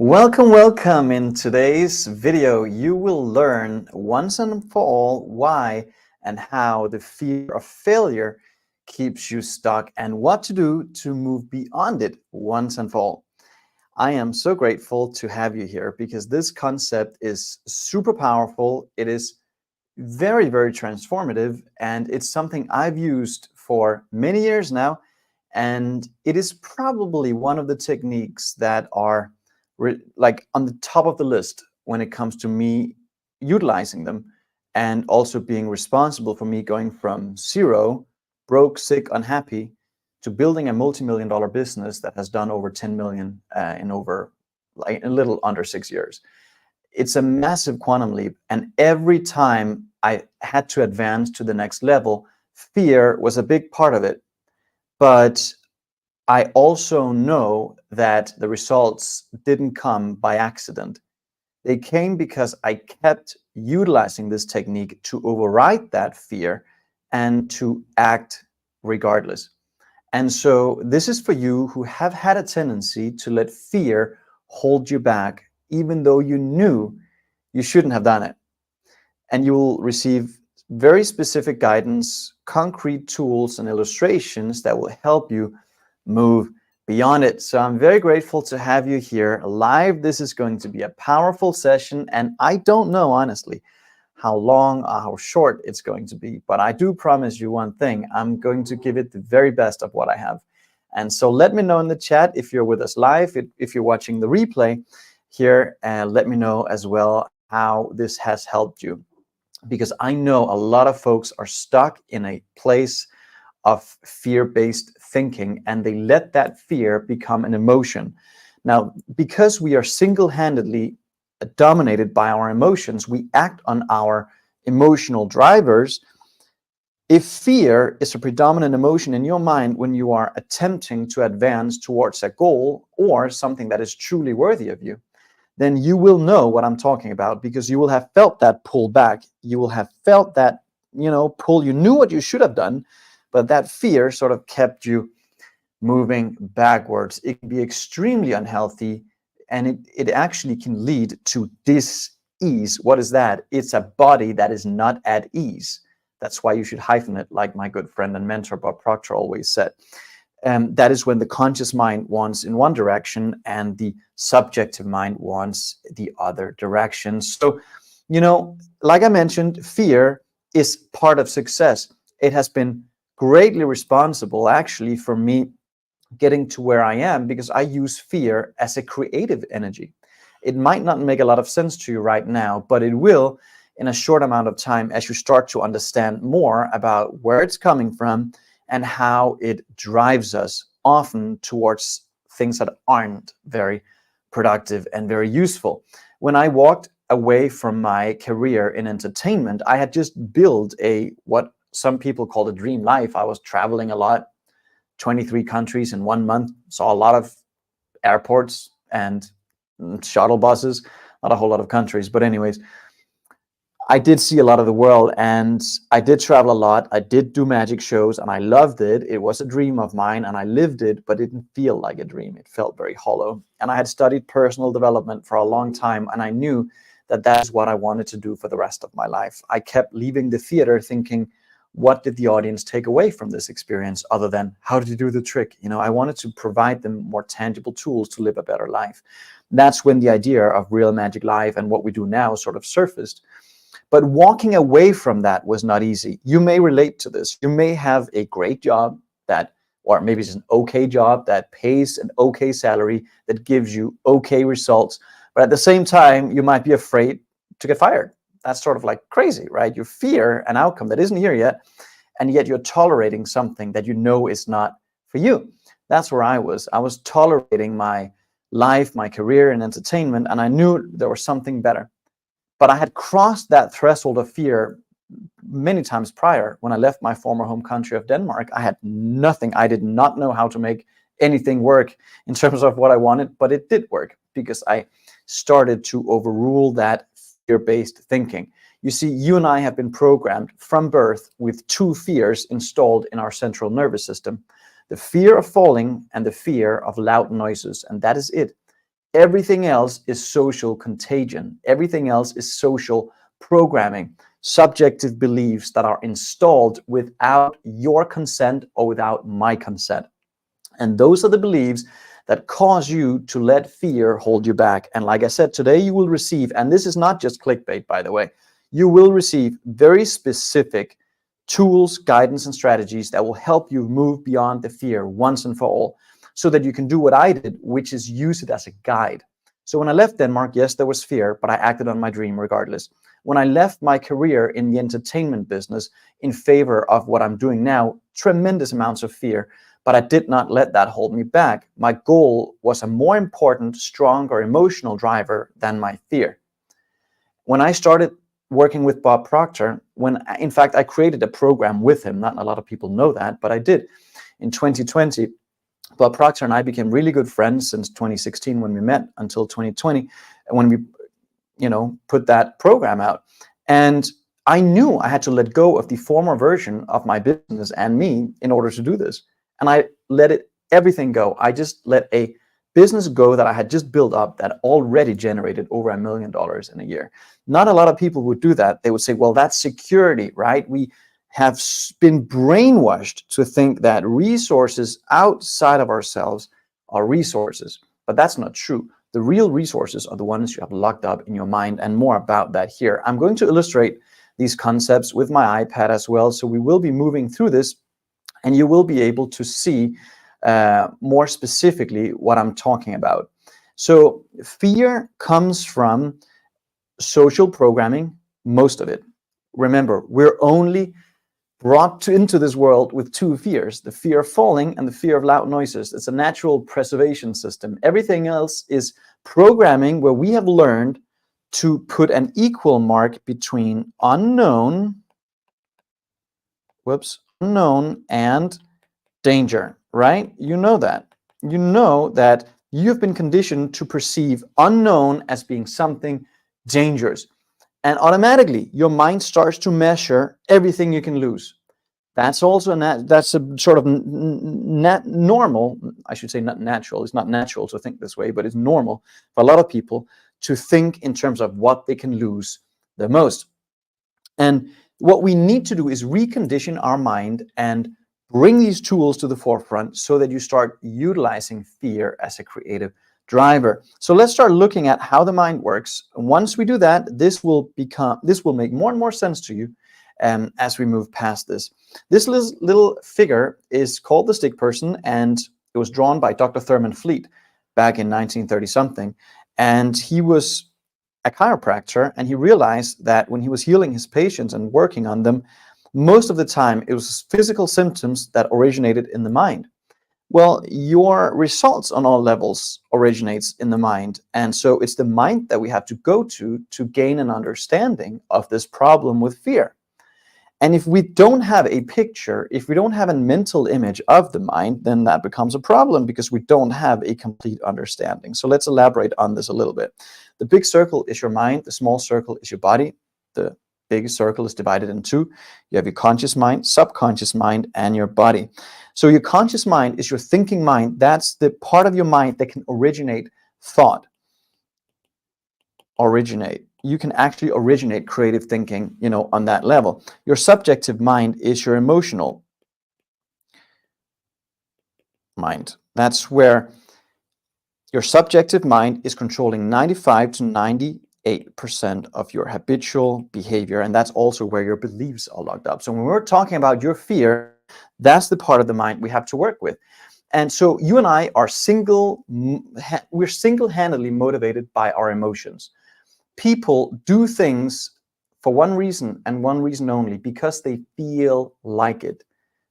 Welcome, welcome. In today's video, you will learn once and for all why and how the fear of failure keeps you stuck and what to do to move beyond it once and for all. I am so grateful to have you here because this concept is super powerful. It is very, very transformative, and it's something I've used for many years now. And it is probably one of the techniques that are like on the top of the list when it comes to me utilizing them and also being responsible for me going from zero, broke, sick, unhappy, to building a multi-million dollar business that has done over 10 million in over like a little under 6 years. It's a massive quantum leap. And every time I had to advance to the next level, fear was a big part of it. But I also know that the results didn't come by accident. They came because I kept utilizing this technique to override that fear and to act regardless. And so this is for you who have had a tendency to let fear hold you back, even though you knew you shouldn't have done it. And you will receive very specific guidance, concrete tools, and illustrations that will help you move beyond it. So I'm very grateful to have you here live. This is going to be a powerful session, and I don't know, honestly, how long or how short it's going to be, but I do promise you one thing: I'm going to give it the very best of what I have. And so let me know in the chat if you're with us live, if you're watching the replay here, and let me know as well how this has helped you, because I know a lot of folks are stuck in a place of fear-based thinking, and they let that fear become an emotion. Now, because we are single-handedly dominated by our emotions, we act on our emotional drivers. If fear is a predominant emotion in your mind when you are attempting to advance towards a goal or something that is truly worthy of you, then you will know what I'm talking about, because you will have felt that pull back. You will have felt that, pull. You knew what you should have done, but that fear sort of kept you moving backwards. It can be extremely unhealthy, and it actually can lead to dis-ease. What is that? It's a body that is not at ease. That's why you should hyphen it, like my good friend and mentor Bob Proctor always said. That is when the conscious mind wants in one direction and the subjective mind wants the other direction. So, like I mentioned, fear is part of success. It has been greatly responsible, actually, for me getting to where I am, because I use fear as a creative energy. It might not make a lot of sense to you right now, but it will in a short amount of time as you start to understand more about where it's coming from and how it drives us often towards things that aren't very productive and very useful. When I walked away from my career in entertainment, I had just built what some people call a dream life. I was traveling a lot, 23 countries in 1 month, saw a lot of airports and shuttle buses, not a whole lot of countries. But anyways, I did see a lot of the world, and I did travel a lot. I did do magic shows, and I loved it. It was a dream of mine, and I lived it, but it didn't feel like a dream. It felt very hollow. And I had studied personal development for a long time, and I knew that that's what I wanted to do for the rest of my life. I kept leaving the theater thinking, what did the audience take away from this experience other than how did you do the trick? I wanted to provide them more tangible tools to live a better life. That's when the idea of Real Magic Live and what we do now sort of surfaced. But walking away from that was not easy. You may relate to this. You may have a great job or maybe it's an okay job that pays an okay salary, that gives you okay results. But at the same time, you might be afraid to get fired. That's sort of like crazy, right? You fear an outcome that isn't here yet, and yet you're tolerating something that you know is not for you. That's where I was. I was tolerating my life, my career in entertainment, and I knew there was something better. But I had crossed that threshold of fear many times prior. When I left my former home country of Denmark, I had nothing. I did not know how to make anything work in terms of what I wanted, but it did work because I started to overrule that fear-based thinking. You see, you and I have been programmed from birth with two fears installed in our central nervous system: the fear of falling and the fear of loud noises. And that is it. Everything else is social contagion. Everything else is social programming, subjective beliefs that are installed without your consent or without my consent. And those are the beliefs that cause you to let fear hold you back. And like I said, today you will receive, and this is not just clickbait, by the way, you will receive very specific tools, guidance, and strategies that will help you move beyond the fear once and for all, so that you can do what I did, which is use it as a guide. So when I left Denmark, yes, there was fear, but I acted on my dream regardless. When I left my career in the entertainment business in favor of what I'm doing now, tremendous amounts of fear, but I did not let that hold me back. My goal was a more important, stronger emotional driver than my fear. When I started working with Bob Proctor, in fact, I created a program with him. Not a lot of people know that, but I did. In 2020, Bob Proctor and I became really good friends since 2016 when we met until 2020, when we, put that program out. And I knew I had to let go of the former version of my business and me in order to do this. And I let everything go. I just let a business go that I had just built up that already generated over $1 million in a year. Not a lot of people would do that. They would say, well, that's security, right? We have been brainwashed to think that resources outside of ourselves are resources, but that's not true. The real resources are the ones you have locked up in your mind, and more about that here. I'm going to illustrate these concepts with my iPad as well, so we will be moving through this, and you will be able to see more specifically what I'm talking about. So fear comes from social programming, most of it. Remember, we're only brought into this world with two fears, the fear of falling and the fear of loud noises. It's a natural preservation system. Everything else is programming where we have learned to put an equal mark between unknown and danger, right? You know that. You know that you've been conditioned to perceive unknown as being something dangerous. And automatically, your mind starts to measure everything you can lose. That's also that's a sort of normal, I should say not natural. It's not natural to think this way, but it's normal for a lot of people to think in terms of what they can lose the most. And what we need to do is recondition our mind and bring these tools to the forefront so that you start utilizing fear as a creative driver. So let's start looking at how the mind works. Once we do that, this will make more and more sense to you as we move past this. This little figure is called the stick person, and it was drawn by Dr. Thurman Fleet back in 1930 something. And he was a chiropractor, and he realized that when he was healing his patients and working on them, most of the time it was physical symptoms that originated in the mind. Well, your results on all levels originates in the mind. And so it's the mind that we have to go to gain an understanding of this problem with fear. And if we don't have a picture, if we don't have a mental image of the mind, then that becomes a problem because we don't have a complete understanding. So let's elaborate on this a little bit. The big circle is your mind. The small circle is your body. The big circle is divided in two. You have your conscious mind, subconscious mind, and your body. So your conscious mind is your thinking mind. That's the part of your mind that can originate thought. You can actually originate creative thinking, on that level. Your subjective mind is your emotional mind. That's where your subjective mind is controlling 95 to 98% of your habitual behavior, and that's also where your beliefs are locked up. So when we're talking about your fear, that's the part of the mind we have to work with. And so you and I are we're single-handedly motivated by our emotions. People do things for one reason and one reason only, because they feel like it.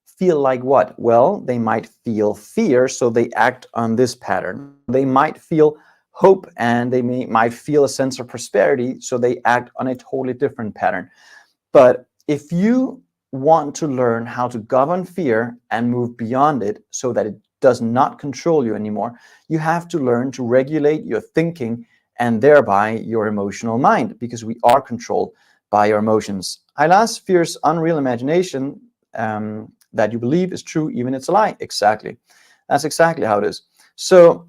Feel like what? Well, they might feel fear, so they act on this pattern. They might feel hope, and they might feel a sense of prosperity, so they act on a totally different pattern. But if you want to learn how to govern fear and move beyond it so that it does not control you anymore, you have to learn to regulate your thinking and thereby your emotional mind, because we are controlled by our emotions. Halas, fear's unreal imagination that you believe is true, even it's a lie. Exactly. That's exactly how it is. So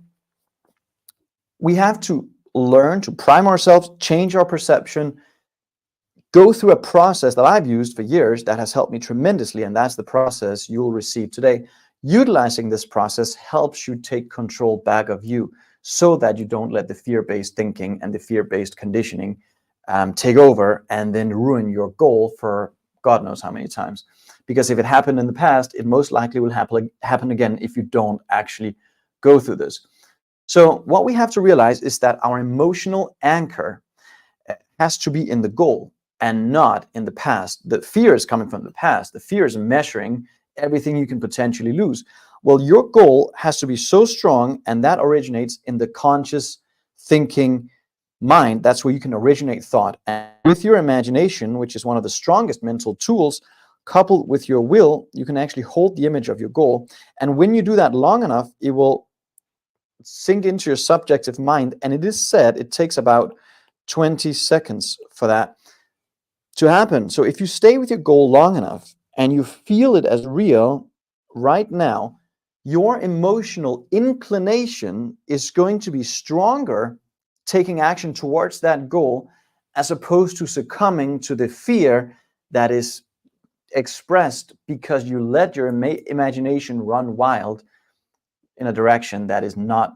we have to learn to prime ourselves, change our perception, go through a process that I've used for years that has helped me tremendously, and that's the process you'll receive today. Utilizing this process helps you take control back of you so that you don't let the fear-based thinking and the fear-based conditioning take over and then ruin your goal for God knows how many times. Because if it happened in the past, it most likely will happen again if you don't actually go through this. So what we have to realize is that our emotional anchor has to be in the goal and not in the past. The fear is coming from the past. The fear is measuring everything you can potentially lose. Well, your goal has to be so strong, and that originates in the conscious thinking mind. That's where you can originate thought. And with your imagination, which is one of the strongest mental tools, coupled with your will, you can actually hold the image of your goal. And when you do that long enough, it will sink into your subjective mind. And it is said it takes about 20 seconds for that to happen. So if you stay with your goal long enough and you feel it as real right now, your emotional inclination is going to be stronger taking action towards that goal, as opposed to succumbing to the fear that is expressed because you let your imagination run wild in a direction that is not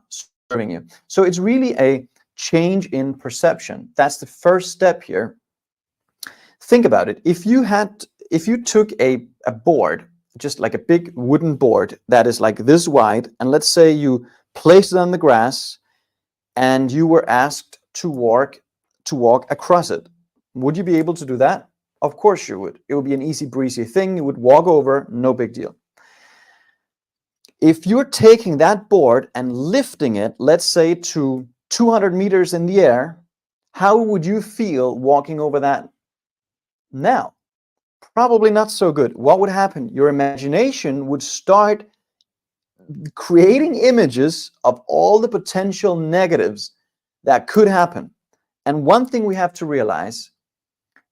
serving you. So it's really a change in perception. That's the first step here. Think about it. If you took a board, just like a big wooden board that is like this wide, and let's say you placed it on the grass and you were asked to walk across it, would you be able to do that? Of course you would. It would be an easy breezy thing. You would walk over, no big deal. If you're taking that board and lifting it, let's say to 200 meters in the air, how would you feel walking over that now? Probably not so good. What would happen? Your imagination would start creating images of all the potential negatives that could happen. And one thing we have to realize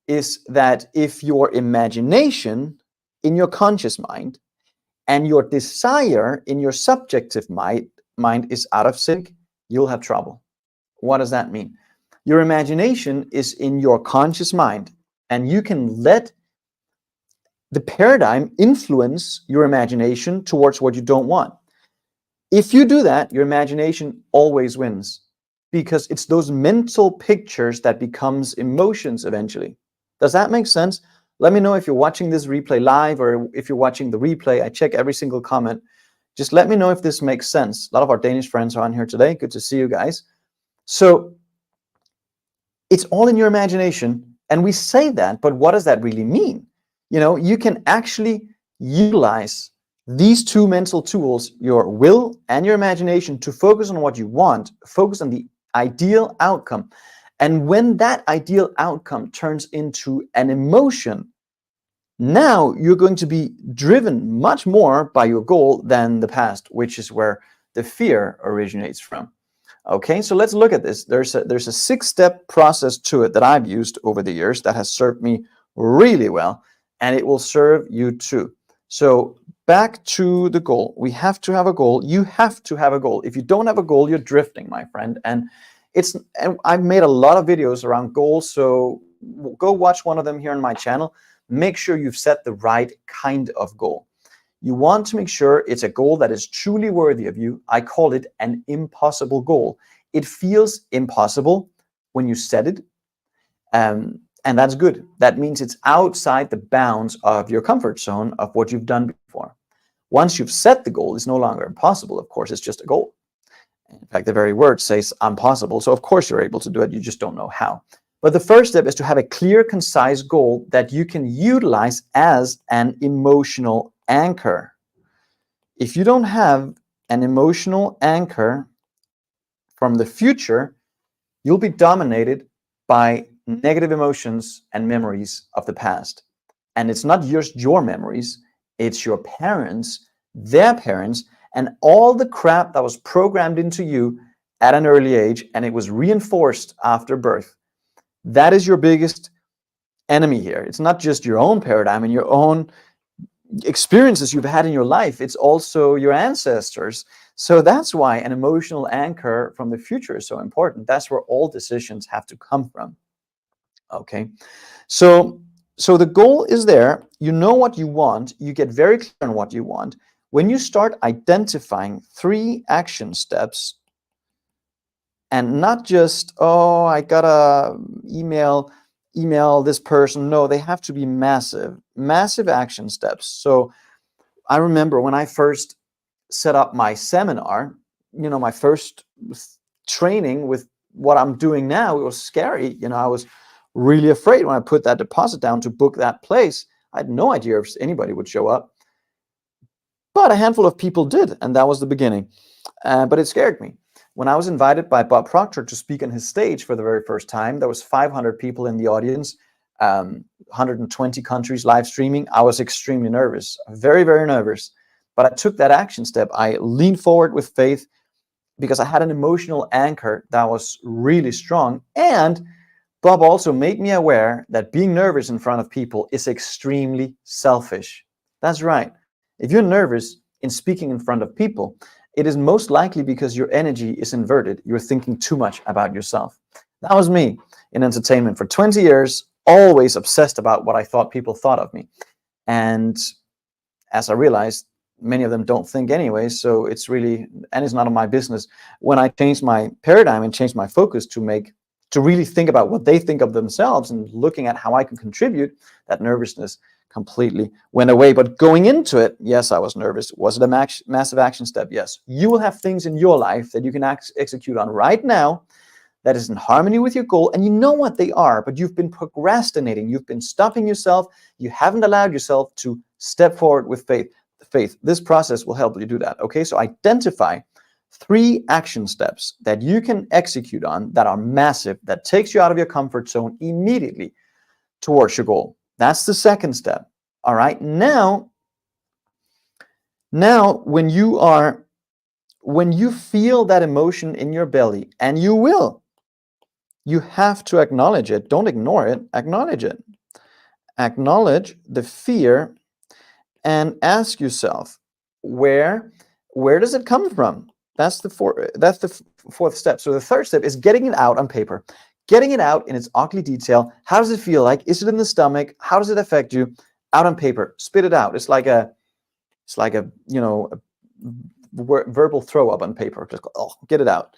is that if your imagination in your conscious mind and your desire in your subjective mind is out of sync, you'll have trouble. What does that mean? Your imagination is in your conscious mind, and you can let the paradigm influence your imagination towards what you don't want. If you do that, your imagination always wins, because it's those mental pictures that becomes emotions eventually. Does that make sense? Let me know if you're watching this replay live or if you're watching the replay. I check every single comment. Just let me know if this makes sense. A lot of our Danish friends are on here today. Good to see you guys. So it's all in your imagination, and we say that, but what does that really mean? You know, you can actually utilize these two mental tools, your will and your imagination, to focus on what you want, focus on the ideal outcome. And when that ideal outcome turns into an emotion, now you're going to be driven much more by your goal than the past, which is where the fear originates from. Okay, so let's look at this. There's a 6-step process to it that I've used over the years that has served me really well, and it will serve you too. So back to the goal. We have to have a goal. You have to have a goal. If you don't have a goal, you're drifting, my friend. And I've made a lot of videos around goals, so go watch one of them here on my channel. Make sure you've set the right kind of goal. You want to make sure it's a goal that is truly worthy of you. I call it an impossible goal. It feels impossible when you set it, and that's good. That means it's outside the bounds of your comfort zone of what you've done before. Once you've set the goal, it's no longer impossible. Of course, it's just a goal. In fact, the very word says impossible. So of course you're able to do it. You just don't know how. But the first step is to have a clear, concise goal that you can utilize as an emotional anchor. If you don't have an emotional anchor from the future, you'll be dominated by negative emotions and memories of the past. And it's not just your memories, it's your parents, their parents, and all the crap that was programmed into you at an early age, and it was reinforced after birth. That is your biggest enemy here. It's not just your own paradigm and your own experiences you've had in your life. It's also your ancestors So that's why an emotional anchor from the future is so important. That's where all decisions have to come from. Okay. So the goal is there. You know what you want. You get very clear on what you want. When you start identifying 3 action steps, and not just, oh, I gotta email this person. No, they have to be massive action steps. So I remember when I first set up my seminar, my first training with what I'm doing now, it was scary. I was really afraid when I put that deposit down to book that place. I had no idea if anybody would show up, but a handful of people did, and that was the beginning. But it scared me. When I was invited by Bob Proctor to speak on his stage for the very first time, there was 500 people in the audience, 120 countries live streaming. I was extremely nervous, very, very nervous. But I took that action step. I leaned forward with faith because I had an emotional anchor that was really strong. And Bob also made me aware that being nervous in front of people is extremely selfish. That's right. If you're nervous in speaking in front of people, it is most likely because your energy is inverted. You're thinking too much about yourself. That was me in entertainment for 20 years, always obsessed about what I thought people thought of me. And as I realized, many of them don't think anyway, so it's none of my business. When I changed my paradigm and changed my focus to really think about what they think of themselves and looking at how I can contribute, that nervousness completely went away. But going into it, yes, I was nervous. Was it a massive action step? Yes. You will have things in your life that you can execute on right now that is in harmony with your goal, and you know what they are, but you've been procrastinating. You've been stopping yourself. You haven't allowed yourself to step forward with faith. This process will help you do that. Okay, so identify 3 action steps that you can execute on that are massive, that takes you out of your comfort zone immediately towards your goal. That's the second step. All right. Now when you feel that emotion in your belly, and you have to acknowledge it. Don't ignore it. Acknowledge it. Acknowledge the fear and ask yourself, where does it come from? That's the fourth step. So the third step is getting it out on paper. Getting it out in its ugly detail. How does it feel like? Is it in the stomach? How does it affect you? Out on paper. Spit it out. It's like a verbal throw up on paper. Just get it out.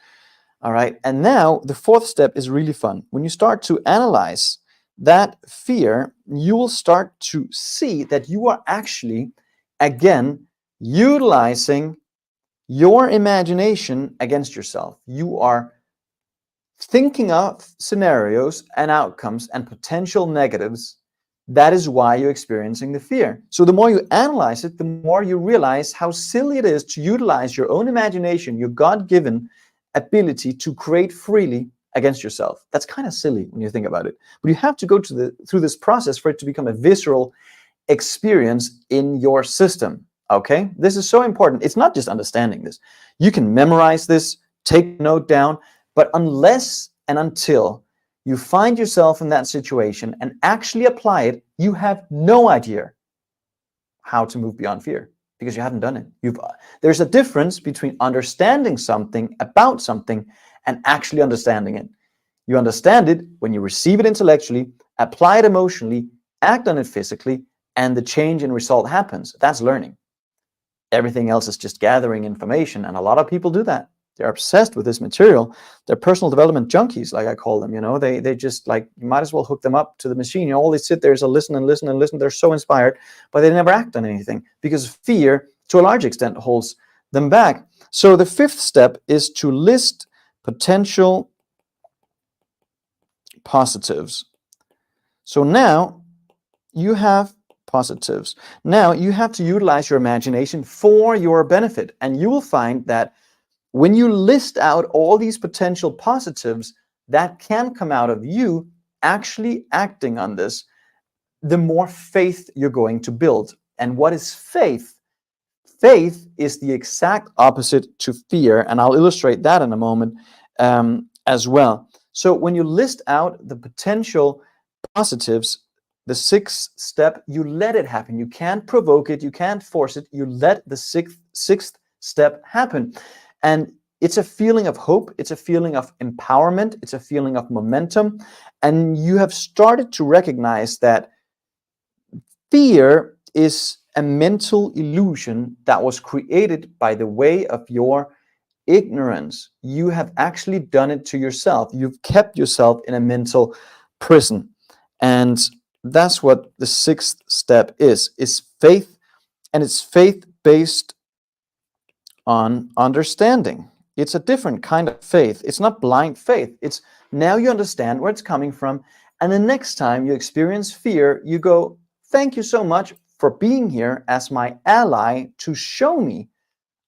All right. And now the fourth step is really fun. When you start to analyze that fear, you will start to see that you are actually, again, utilizing your imagination against yourself. You are thinking of scenarios and outcomes and potential negatives. That is why you're experiencing the fear. So the more you analyze it, the more you realize how silly it is to utilize your own imagination, your God-given ability to create freely against yourself. That's kind of silly when you think about it. But you have to go through this process for it to become a visceral experience in your system. Okay? This is so important. It's not just understanding this. You can memorize this, take a note down, but unless and until you find yourself in that situation and actually apply it, you have no idea how to move beyond fear because you haven't done it. There's a difference between understanding something about something and actually understanding it. You understand it when you receive it intellectually, apply it emotionally, act on it physically, and the change in result happens. That's learning. Everything else is just gathering information, and a lot of people do that. They're obsessed with this material. They're personal development junkies, like I call them. They just like, you might as well hook them up to the machine. All they sit there is to listen and listen and listen. They're so inspired, but they never act on anything because fear, to a large extent, holds them back. So the fifth step is to list potential positives. So now you have positives. Now you have to utilize your imagination for your benefit, and you will find that when you list out all these potential positives that can come out of you actually acting on this, the more faith you're going to build. And what is faith? Faith is the exact opposite to fear, and I'll illustrate that in a moment as well. So when you list out the potential positives, the sixth step, you let it happen. You can't provoke it. You can't force it. You let the sixth step happen. And it's a feeling of hope, it's a feeling of empowerment, it's a feeling of momentum. And you have started to recognize that fear is a mental illusion that was created by the way of your ignorance. You have actually done it to yourself. You've kept yourself in a mental prison. And that's what the sixth step is faith. And it's faith based on understanding. It's a different kind of faith. It's not blind faith. It's now you understand where it's coming from. And the next time you experience fear, you go, thank you so much for being here as my ally to show me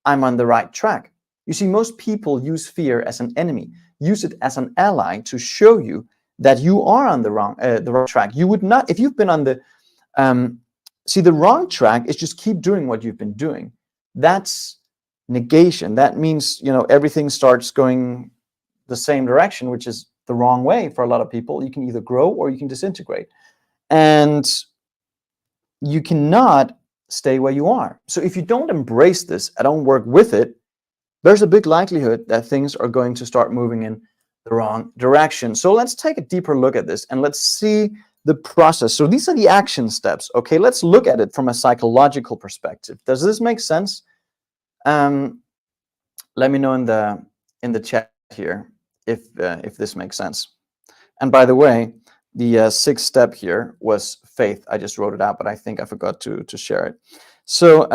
I'm on the right track. You see, most people use fear as an enemy, use it as an ally to show you that you are on the wrong track. You would not, if you've been on the, the wrong track is just keep doing what you've been doing. That's negation. That means, everything starts going the same direction, which is the wrong way for a lot of people. You can either grow or you can disintegrate. And you cannot stay where you are. So if you don't embrace this and don't work with it, there's a big likelihood that things are going to start moving in the wrong direction. So let's take a deeper look at this and let's see the process. So these are the action steps. Okay, let's look at it from a psychological perspective. Does this make sense? Let me know in the chat here if this makes sense. And by the way, the sixth step here was faith. I just wrote it out, but I think I forgot to share it. So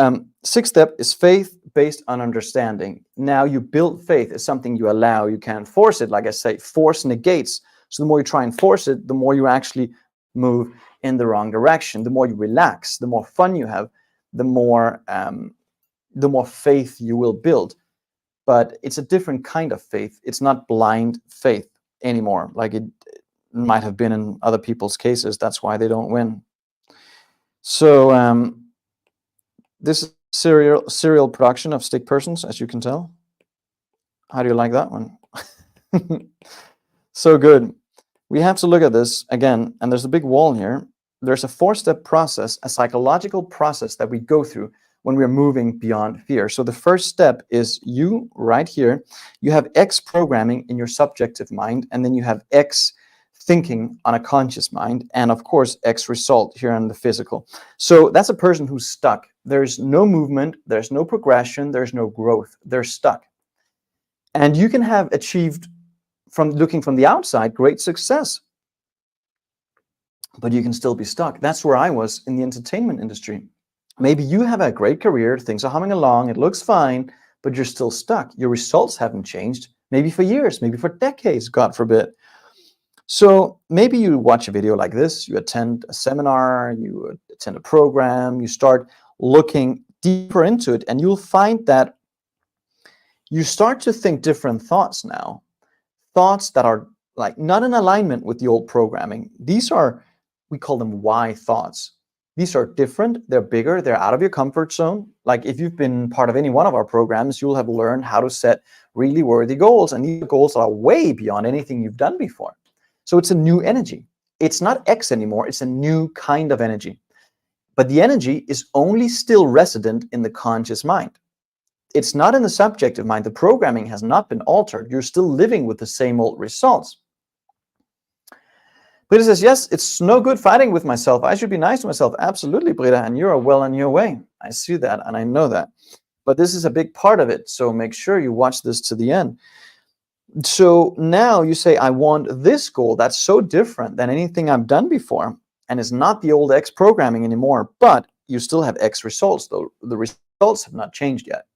sixth step is faith based on understanding. Now you build faith. It's something you allow. You can't force it. Like I say, force negates. So the more you try and force it, the more you actually move in the wrong direction. The more you relax, the more fun you have, the more faith you will build. But it's a different kind of faith. It's not blind faith anymore, like it might have been in other people's cases. That's why they don't win. So this is serial production of stick persons, as you can tell. How do you like that one? So good. We have to look at this again, and there's a big wall here. There's a 4-step process, a psychological process that we go through when we're moving beyond fear. So the first step is you right here. You have X programming in your subjective mind, and then you have X thinking on a conscious mind, and of course X result here on the physical. So that's a person who's stuck. There's no movement, there's no progression, there's no growth. They're stuck. And you can have achieved, from looking from the outside, great success, but you can still be stuck. That's where I was in the entertainment industry. Maybe you have a great career, things are humming along, it looks fine, but you're still stuck. Your results haven't changed, maybe for years, maybe for decades, God forbid. So maybe you watch a video like this, you attend a seminar, you attend a program, you start looking deeper into it, and you'll find that you start to think different thoughts now. Thoughts that are like not in alignment with the old programming. These are, we call them why thoughts. These are different, they're bigger, they're out of your comfort zone. Like if you've been part of any one of our programs, you'll have learned how to set really worthy goals, and these goals are way beyond anything you've done before. So it's a new energy. It's not X anymore, it's a new kind of energy. But the energy is only still resident in the conscious mind. It's not in the subjective mind. The programming has not been altered. You're still living with the same old results. Britta says, yes, it's no good fighting with myself. I should be nice to myself. Absolutely, Britta, and you're well on your way. I see that, and I know that. But this is a big part of it, so make sure you watch this to the end. So now you say, I want this goal that's so different than anything I've done before, and it's not the old X programming anymore, but you still have X results, though the results have not changed yet.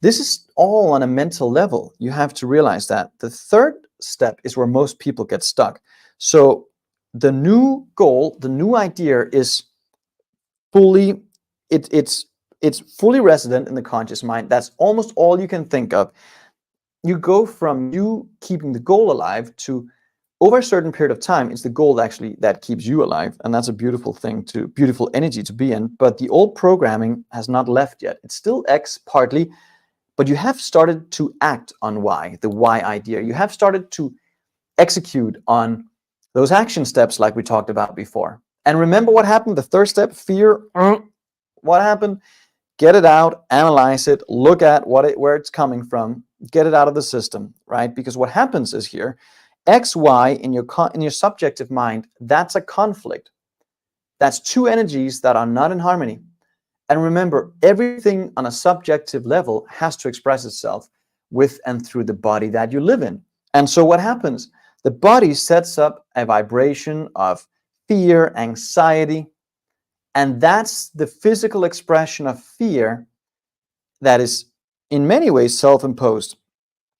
This is all on a mental level. You have to realize that. The third step is where most people get stuck. So the new goal, the new idea is fully, it's fully resident in the conscious mind. That's almost all you can think of. You go from you keeping the goal alive to, over a certain period of time, it's the goal actually that keeps you alive. And that's a beautiful thing, beautiful energy to be in. But the old programming has not left yet. It's still X partly, but you have started to act on Y, the Y idea. You have started to execute on those action steps like we talked about before. And remember what happened? The third step, fear. What happened? get it out, analyze it, look at where it's coming from, get it out of the system, right? Because what happens is here, X, Y in your subjective mind, that's a conflict. That's two energies that are not in harmony. And remember, everything on a subjective level has to express itself with and through the body that you live in. And so what happens? The body sets up a vibration of fear, anxiety, and that's the physical expression of fear that is in many ways self-imposed,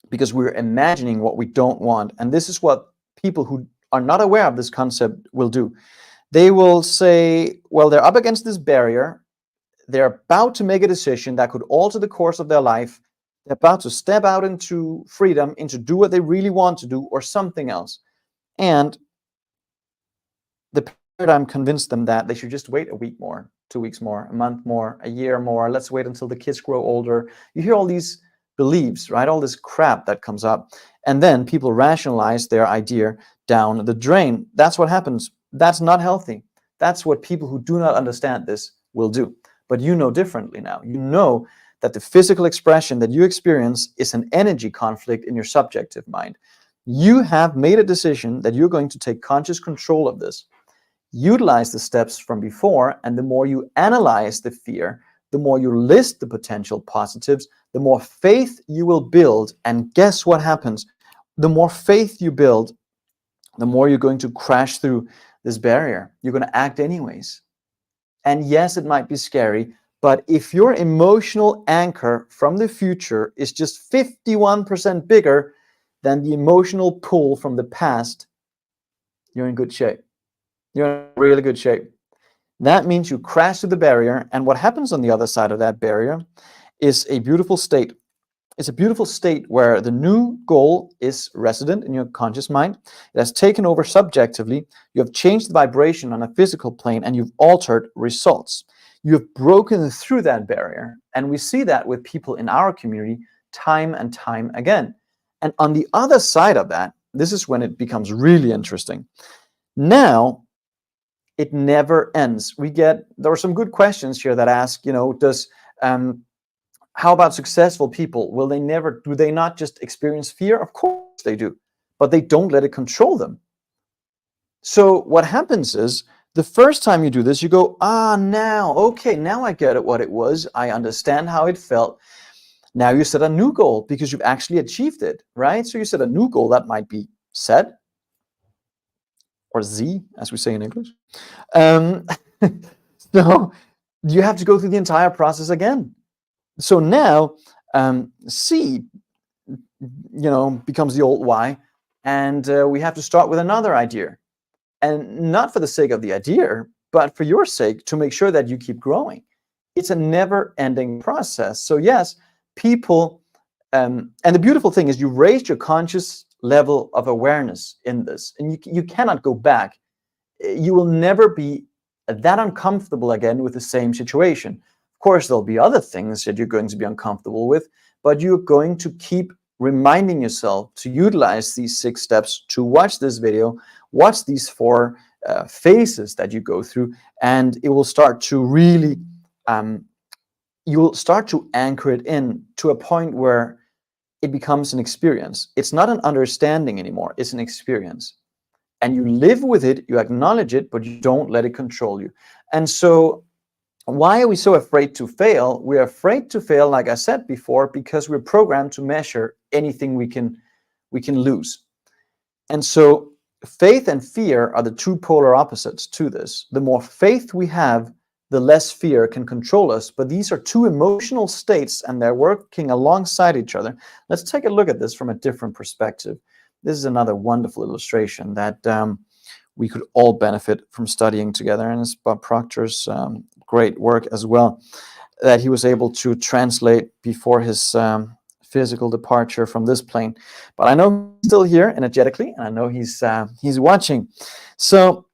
because we're imagining what we don't want. And this is what people who are not aware of this concept will do. They will say, well, they're up against this barrier. They're about to make a decision that could alter the course of their life. They're about to step out into freedom, into do what they really want to do, or something else. And the paradigm convinced them that they should just wait a week more, 2 weeks more, a month more, a year more. Let's wait until the kids grow older. You hear all these beliefs, right? All this crap that comes up. And then people rationalize their idea down the drain. That's what happens. That's not healthy. That's what people who do not understand this will do. But you know differently now. You know that the physical expression that you experience is an energy conflict in your subjective mind. You have made a decision that you're going to take conscious control of this. Utilize the steps from before, and the more you analyze the fear, the more you list the potential positives, the more faith you will build. And guess what happens? The more faith you build, the more you're going to crash through this barrier. You're going to act anyways. And yes, it might be scary, but if your emotional anchor from the future is just 51% bigger than the emotional pull from the past, you're in good shape. You're in really good shape. That means you crash through the barrier, and what happens on the other side of that barrier is a beautiful state. It's a beautiful state where the new goal is resident in your conscious mind. It has taken over subjectively. You have changed the vibration on a physical plane, and you've altered results. You have broken through that barrier, and we see that with people in our community time and time again. And on the other side of that, this is when it becomes really interesting. Now, it never ends. There are some good questions here that ask, how about successful people? Do they not just experience fear? Of course they do, but they don't let it control them. So what happens is, the first time you do this, you go, now I get it, what it was. I understand how it felt. Now you set a new goal because you've actually achieved it, right? So you set a new goal that might be Z, or Z, as we say in English. So you have to go through the entire process again. So now C, becomes the old Y, and we have to start with another idea. And not for the sake of the idea, but for your sake, to make sure that you keep growing. It's a never-ending process. So yes, people, and the beautiful thing is you raised your conscious level of awareness in this, and you cannot go back. You will never be that uncomfortable again with the same situation. Of course, there'll be other things that you're going to be uncomfortable with, but you're going to keep reminding yourself to utilize these 6 steps, to watch this video, watch these 4 phases that you go through, and it will start to really, you'll start to anchor it in to a point where it becomes an experience. It's not an understanding anymore, it's an experience. And you live with it, you acknowledge it, but you don't let it control you. And so why are we so afraid to fail? We're afraid to fail, like I said before, because we're programmed to measure anything we can lose. And so faith and fear are the two polar opposites to this. The more faith we have, the less fear can control us. But these are two emotional states, and they're working alongside each other. Let's take a look at this from a different perspective. This is another wonderful illustration that we could all benefit from studying together, and it's Bob Proctor's great work as well, that he was able to translate before his physical departure from this plane. But I know he's still here energetically, and I know he's watching. So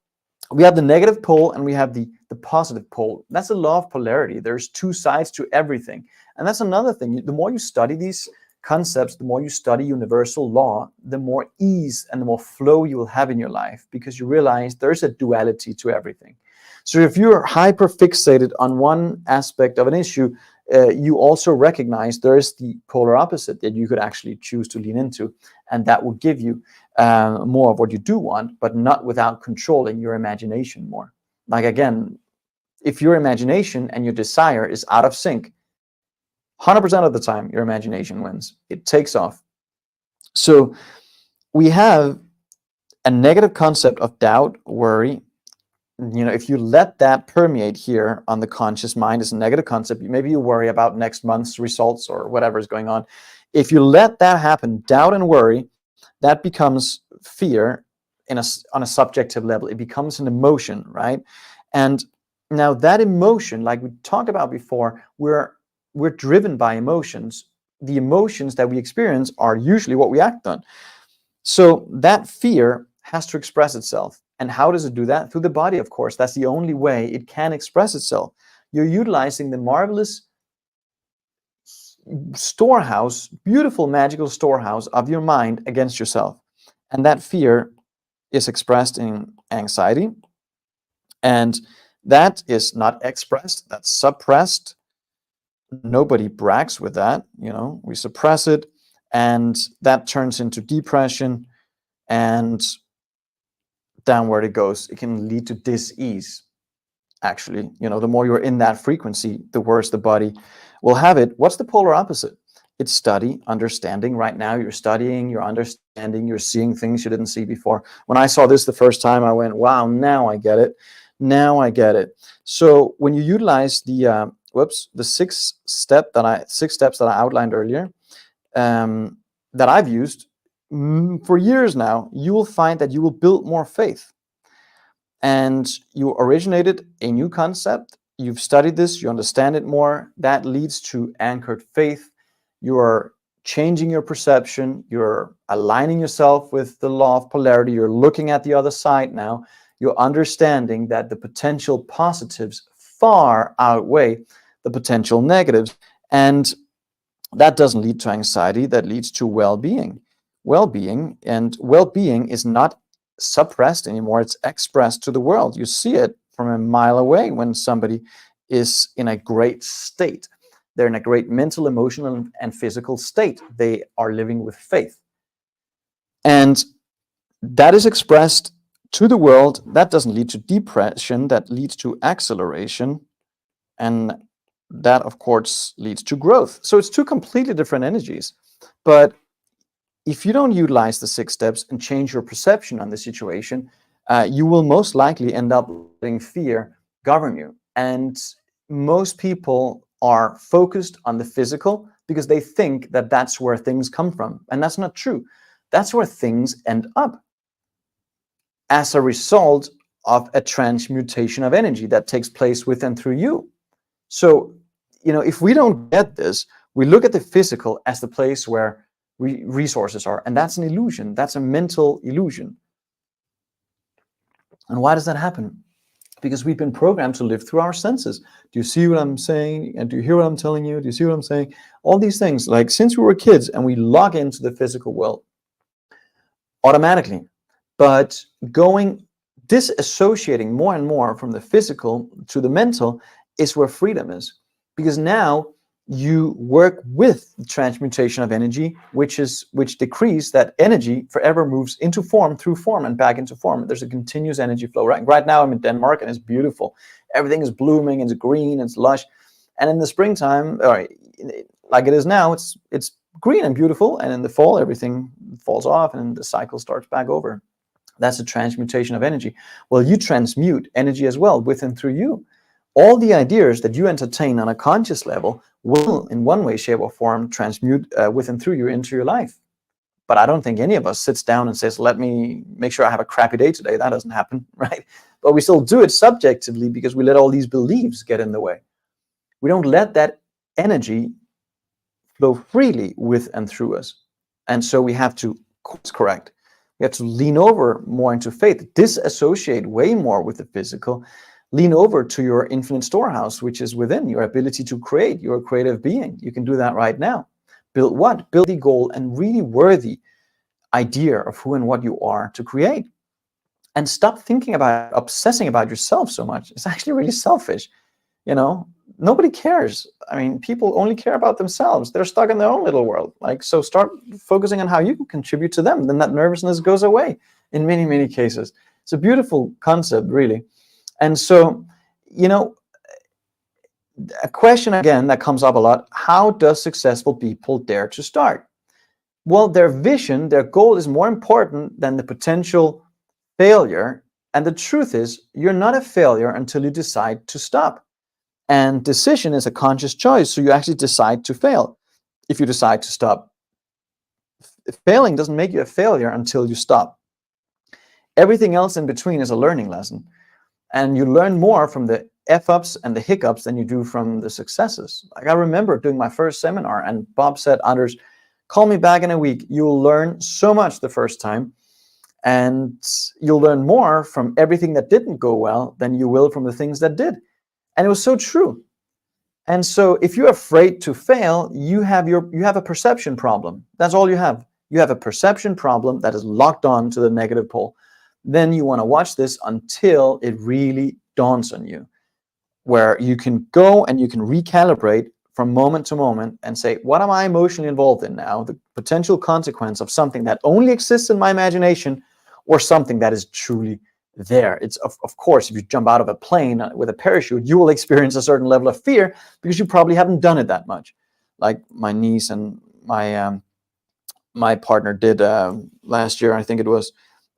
we have the negative pole and we have the positive pole. That's the law of polarity. There's two sides to everything. And that's another thing. The more you study these concepts, the more you study universal law, the more ease and the more flow you will have in your life, because you realize there's a duality to everything. So if you're hyper fixated on one aspect of an issue, you also recognize there is the polar opposite that you could actually choose to lean into, and that will give you more of what you do want, but not without controlling your imagination more. Like, again, if your imagination and your desire is out of sync, 100% of the time your imagination wins. It takes off. So we have a negative concept of doubt, worry. If you let that permeate here on the conscious mind as a negative concept, maybe you worry about next month's results or whatever is going on. If you let that happen, doubt and worry, that becomes fear on a subjective level. It becomes an emotion, right? And now that emotion, like we talked about before, we're driven by emotions. The emotions that we experience are usually what we act on. So that fear has to express itself. And how does it do that? Through the body, of course. That's the only way it can express itself. You're utilizing the marvelous storehouse, beautiful, magical storehouse of your mind against yourself. And that fear is expressed in anxiety. And that is not expressed, that's suppressed. Nobody brags with that. We suppress it, and that turns into depression, and downward it goes. It can lead to dis-ease. Actually, the more you're in that frequency, the worse the body will have it. What's the polar opposite? It's study, understanding. Right now you're studying, you're understanding, you're seeing things you didn't see before. When I saw this the first time, I went, wow, now I get it. Now I get it. So when you utilize the six steps that I outlined earlier, that I've used for years now, you will find that you will build more faith. And you originated a new concept. You've studied this, you understand it more. That leads to anchored faith. You are changing your perception. You're aligning yourself with the law of polarity. You're looking at the other side now. You're understanding that the potential positives far outweigh the potential negatives. And that doesn't lead to anxiety. That leads to well-being. Well-being is not suppressed anymore. It's expressed to the world. You see it from a mile away when somebody is in a great state. They're in a great mental, emotional, and physical state. They are living with faith. And that is expressed to the world. That doesn't lead to depression. That leads to acceleration. And that, of course, leads to growth. So it's two completely different energies. But if you don't utilize the 6 steps and change your perception on the situation, you will most likely end up letting fear govern you. And most people are focused on the physical because they think that that's where things come from. And that's not true. That's where things end up as a result of a transmutation of energy that takes place with and through you. So, if we don't get this, we look at the physical as the place where resources are, and that's an illusion. That's a mental illusion. And why does that happen? Because we've been programmed to live through our senses. Do you see what I'm saying? And do you hear what I'm telling you? Do you see what I'm saying? All these things, like since we were kids and we log into the physical world automatically, but disassociating more and more from the physical to the mental is where freedom is. Because now you work with the transmutation of energy, which decrees that energy forever moves into form, through form, and back into form. There's a continuous energy flow. Right now I'm in Denmark and it's beautiful. Everything is blooming, it's green, it's lush. And in the springtime, like it is now, it's green and beautiful. And in the fall, everything falls off and the cycle starts back over. That's a transmutation of energy. Well, you transmute energy as well with and through you. All the ideas that you entertain on a conscious level will, in one way, shape, or form, transmute with and through you into your life. But I don't think any of us sits down and says, let me make sure I have a crappy day today. That doesn't happen, right? But we still do it subjectively because we let all these beliefs get in the way. We don't let that energy flow freely with and through us. And so we have to course correct. We have to lean over more into faith, disassociate way more with the physical, lean over to your infinite storehouse, which is within your ability to create. You're a creative being. You can do that right now. Build what? Build the goal and really worthy idea of who and what you are to create. And stop thinking about obsessing about yourself so much. It's actually really selfish. nobody cares. I mean, people only care about themselves. They're stuck in their own little world. Like, so start focusing on how you can contribute to them. Then that nervousness goes away in many, many cases. It's a beautiful concept, really. And so, you know, a question again that comes up a lot: how does successful people dare to start? Well, their vision, their goal is more important than the potential failure. And the truth is, you're not a failure until you decide to stop. And decision is a conscious choice. So you actually decide to fail if you decide to stop. Failing doesn't make you a failure until you stop. Everything else in between is a learning lesson. And you learn more from the F-ups and the hiccups than you do from the successes. Like, I remember doing my first seminar, and Bob said, Anders, call me back in a week. You'll learn so much the first time, and you'll learn more from everything that didn't go well than you will from the things that did. And it was so true. And so if you're afraid to fail, you have a perception problem. That's all you have. You have a perception problem that is locked on to the negative pole. Then you want to watch this until it really dawns on you, where you can go and you can recalibrate from moment to moment and say, what am I emotionally involved in now? The potential consequence of something that only exists in my imagination, or something that is truly there. It's of course, if you jump out of a plane with a parachute, you will experience a certain level of fear because you probably haven't done it that much. Like my niece and my partner did last year, I think it was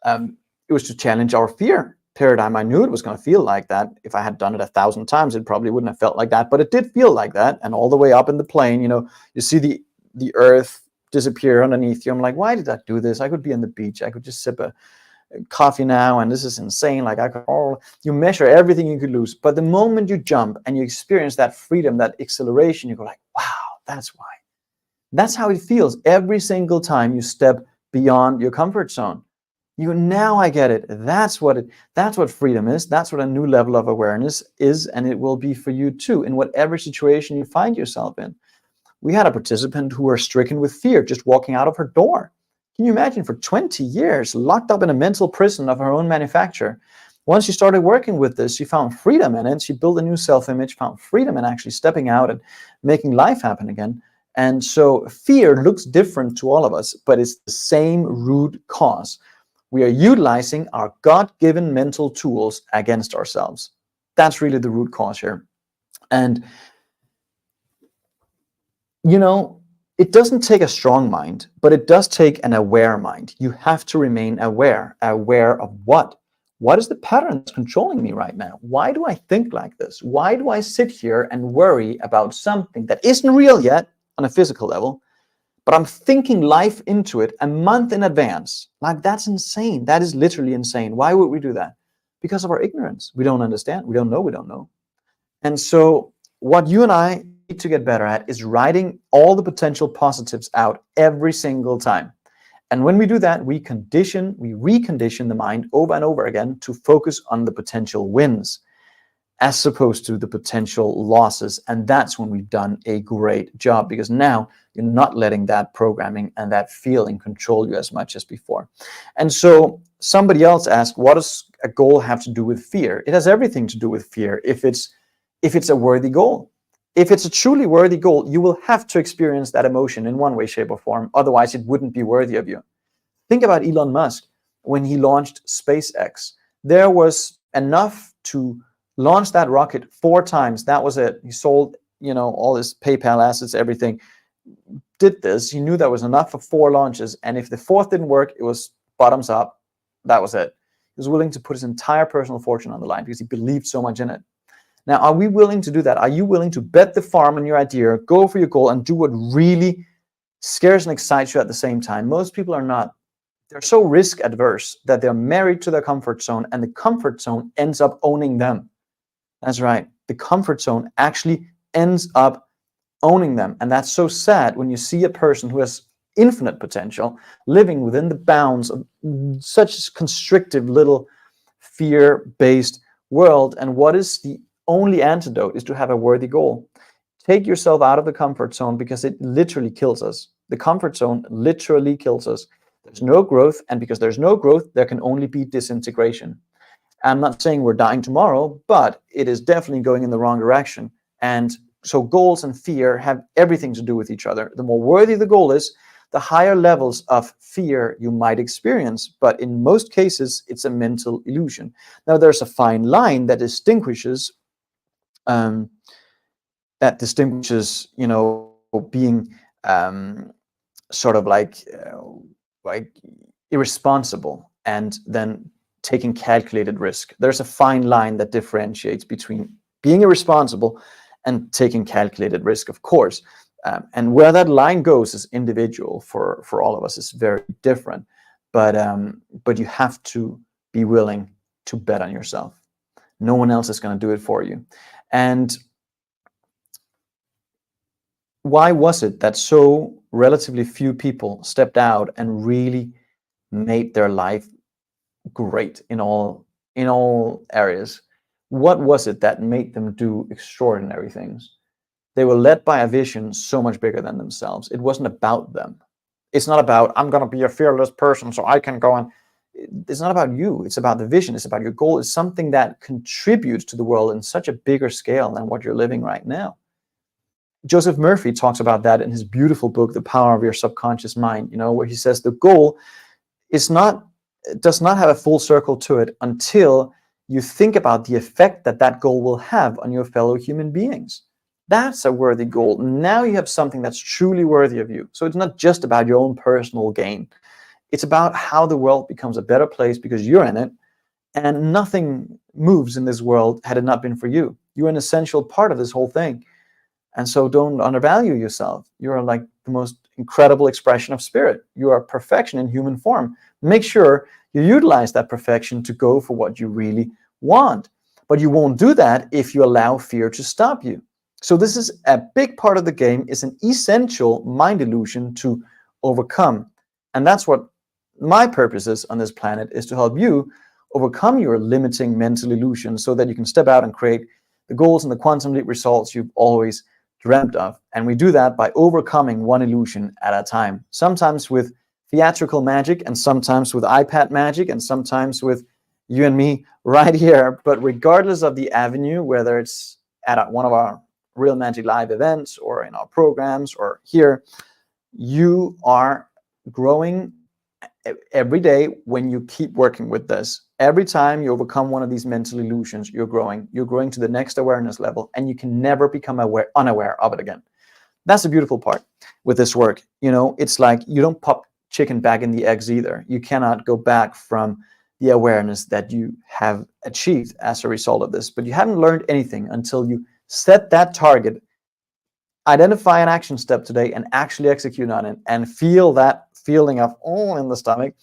to challenge our fear paradigm. I knew it was going to feel like that. If I had done it 1,000 times, it probably wouldn't have felt like that, but it did feel like that. And all the way up in the plane, you see the earth disappear underneath you. I'm like, why did I do this? I could be on the beach. I could just sip a coffee now, and this is insane. Like, you measure everything you could lose. But the moment you jump and you experience that freedom, that acceleration, you go like, wow, that's why. That's how it feels every single time you step beyond your comfort zone. Now I get it. That's what freedom is. That's what a new level of awareness is, and it will be for you too, in whatever situation you find yourself in. We had a participant who was stricken with fear just walking out of her door. Can you imagine, for 20 years, locked up in a mental prison of her own manufacture? Once she started working with this, she found freedom in it. She built a new self-image, found freedom in actually stepping out and making life happen again. And so fear looks different to all of us, but it's the same root cause. We are utilizing our God-given mental tools against ourselves. That's really the root cause here. And, it doesn't take a strong mind, but it does take an aware mind. You have to remain aware. Aware of what? What is the pattern that's controlling me right now? Why do I think like this? Why do I sit here and worry about something that isn't real yet on a physical level, but I'm thinking life into it a month in advance? Like, that's insane. That is literally insane. Why would we do that? Because of our ignorance. We don't understand. We don't know. And so what you and I need to get better at is writing all the potential positives out every single time. And when we do that, we recondition the mind over and over again to focus on the potential wins as opposed to the potential losses. And that's when we've done a great job, because now you're not letting that programming and that feeling control you as much as before. And so somebody else asked, what does a goal have to do with fear? It has everything to do with fear if it's a worthy goal. If it's a truly worthy goal, you will have to experience that emotion in one way, shape, or form. Otherwise, it wouldn't be worthy of you. Think about Elon Musk when he launched SpaceX. There was enough to launch that rocket 4 times. That was it. He sold, all his PayPal assets, everything. Did this. He knew that was enough for 4 launches. And if the 4th didn't work, it was bottoms up. That was it. He was willing to put his entire personal fortune on the line because he believed so much in it. Now, are we willing to do that? Are you willing to bet the farm on your idea, go for your goal, and do what really scares and excites you at the same time? Most people are not. They're so risk adverse that they're married to their comfort zone, and the comfort zone ends up owning them. That's right. The comfort zone actually ends up owning them. And that's so sad when you see a person who has infinite potential living within the bounds of such constrictive little fear-based world. And what is the only antidote is to have a worthy goal. Take yourself out of the comfort zone, because it literally kills us. The comfort zone literally kills us. There's no growth, and because there's no growth, there can only be disintegration. I'm not saying we're dying tomorrow, but it is definitely going in the wrong direction. And so goals and fear have everything to do with each other. The more worthy the goal is, the higher levels of fear you might experience. But in most cases, it's a mental illusion. Now, there's a fine line that distinguishes, being sort of like irresponsible and then taking calculated risk. There's a fine line that differentiates between being irresponsible and taking calculated risk, of course. And where that line goes is individual for all of us. It's very different. But you have to be willing to bet on yourself. No one else is going to do it for you. And why was it that so relatively few people stepped out and really made their life great in all areas? What was it that made them do extraordinary things? They were led by a vision so much bigger than themselves. It wasn't about them. It's not about, I'm going to be a fearless person so I can go on. It's not about you. It's about the vision. It's about your goal. It's something that contributes to the world in such a bigger scale than what you're living right now. Joseph Murphy talks about that in his beautiful book, The Power of Your Subconscious Mind, where he says the goal does not have a full circle to it until you think about the effect that goal will have on your fellow human beings. That's a worthy goal. Now you have something that's truly worthy of you. So it's not just about your own personal gain. It's about how the world becomes a better place because you're in it, and nothing moves in this world had it not been for you. You're an essential part of this whole thing. And so don't undervalue yourself. You are like the most incredible expression of spirit. You are perfection in human form. Make sure you utilize that perfection to go for what you really want. But you won't do that if you allow fear to stop you. So this is a big part of the game. It's an essential mind illusion to overcome. And that's what my purpose is on this planet, is to help you overcome your limiting mental illusions so that you can step out and create the goals and the quantum leap results you've always dreamt of. And we do that by overcoming one illusion at a time, sometimes with theatrical magic and sometimes with iPad magic and sometimes with you and me right here. But regardless of the avenue, whether it's at one of our Real Magic Live events or in our programs or here, you are growing every day when you keep working with this. Every time you overcome one of these mental illusions, you're growing. You're growing to the next awareness level, and you can never become unaware of it again. That's the beautiful part with this work. It's like you don't pop chicken back in the eggs either. You cannot go back from the awareness that you have achieved as a result of this. But you haven't learned anything until you set that target, identify an action step today, and actually execute on it, and feel that feeling of in the stomach.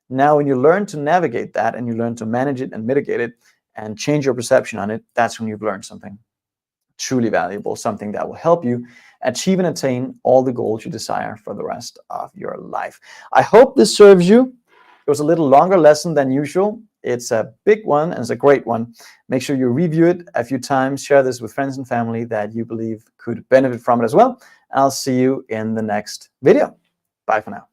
Now, when you learn to navigate that and you learn to manage it and mitigate it and change your perception on it, that's when you've learned something truly valuable, something that will help you achieve and attain all the goals you desire for the rest of your life. I hope this serves you. It was a little longer lesson than usual. It's a big one and it's a great one. Make sure you review it a few times. Share this with friends and family that you believe could benefit from it as well. And I'll see you in the next video. Bye for now.